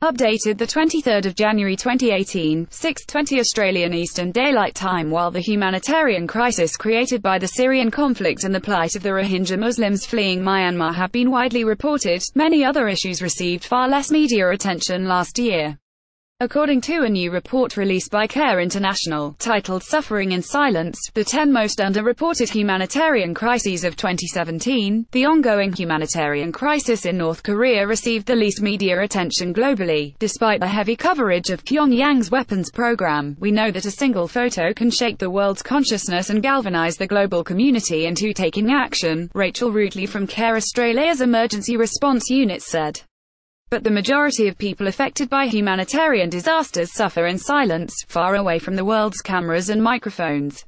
Updated the 23rd of January 2018, 6:20 Australian Eastern Daylight Time. While the humanitarian crisis created by the Syrian conflict and the plight of the Rohingya Muslims fleeing Myanmar have been widely reported, many other issues received far less media attention last year. According to a new report released by CARE International, titled Suffering in Silence, the 10 most underreported humanitarian crises of 2017, the ongoing humanitarian crisis in North Korea received the least media attention globally. Despite the heavy coverage of Pyongyang's weapons program, we know that a single photo can shake the world's consciousness and galvanize the global community into taking action, Routley from CARE Australia's Emergency Response Unit said. But the majority of people affected by humanitarian disasters suffer in silence, far away from the world's cameras and microphones.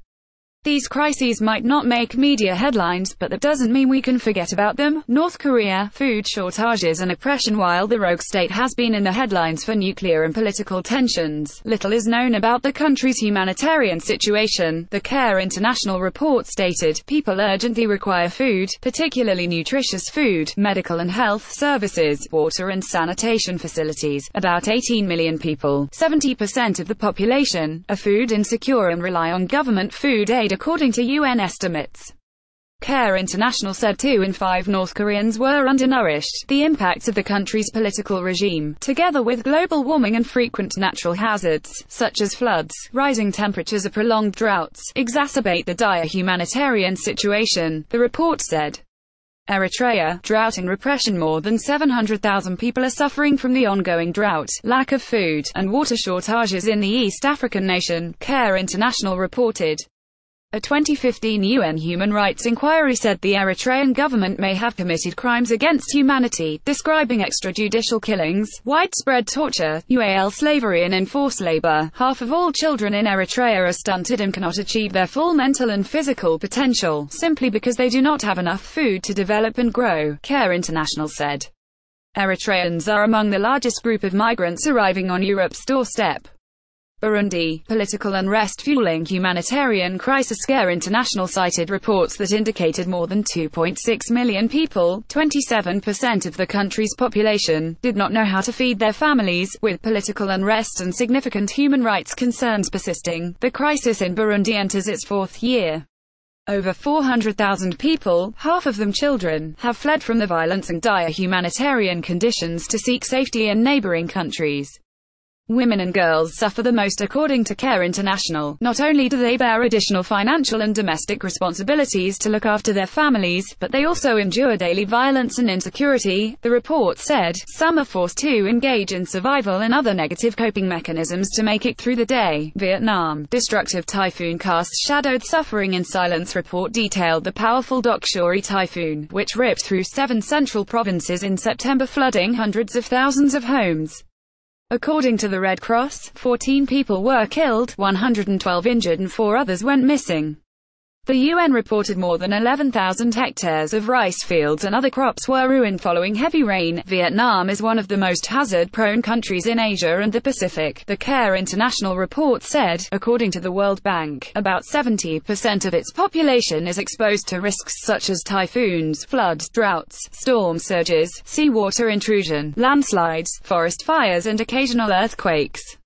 These crises might not make media headlines, but that doesn't mean we can forget about them. North Korea, food shortages and oppression. While the rogue state has been in the headlines for nuclear and political tensions, little is known about the country's humanitarian situation. The CARE International report stated, people urgently require food, particularly nutritious food, medical and health services, water and sanitation facilities. About 18 million people, 70% of the population, are food insecure and rely on government food aid according to UN estimates. CARE International said 2 in 5 North Koreans were undernourished. The impacts of the country's political regime, together with global warming and frequent natural hazards, such as floods, rising temperatures or prolonged droughts, exacerbate the dire humanitarian situation, the report said. Eritrea, drought and repression. More than 700,000 people are suffering from the ongoing drought, lack of food, and water shortages in the East African nation, CARE International reported. A 2015 UN human rights inquiry said the Eritrean government may have committed crimes against humanity, describing extrajudicial killings, widespread torture, slavery and enforced labor. Half of all children in Eritrea are stunted and cannot achieve their full mental and physical potential, simply because they do not have enough food to develop and grow, CARE International said. Eritreans are among the largest group of migrants arriving on Europe's doorstep. Burundi, political unrest fueling humanitarian crisis. CARE International cited reports that indicated more than 2.6 million people, 27% of the country's population, did not know how to feed their families. With political unrest and significant human rights concerns persisting, the crisis in Burundi enters its 4th year. Over 400,000 people, half of them children, have fled from the violence and dire humanitarian conditions to seek safety in neighboring countries. Women and girls suffer the most according to CARE International. Not only do they bear additional financial and domestic responsibilities to look after their families, but they also endure daily violence and insecurity, the report said. Some are forced to engage in survival and other negative coping mechanisms to make it through the day. Vietnam, destructive typhoon casts shadowed suffering in silence. Report detailed the powerful Dokshuri typhoon, which ripped through 7 central provinces in September, flooding hundreds of thousands of homes. According to the Red Cross, 14 people were killed, 112 injured and 4 others went missing. The UN reported more than 11,000 hectares of rice fields and other crops were ruined following heavy rain. Vietnam is one of the most hazard-prone countries in Asia and the Pacific, the CARE International report said. According to the World Bank, about 70% of its population is exposed to risks such as typhoons, floods, droughts, storm surges, seawater intrusion, landslides, forest fires and occasional earthquakes.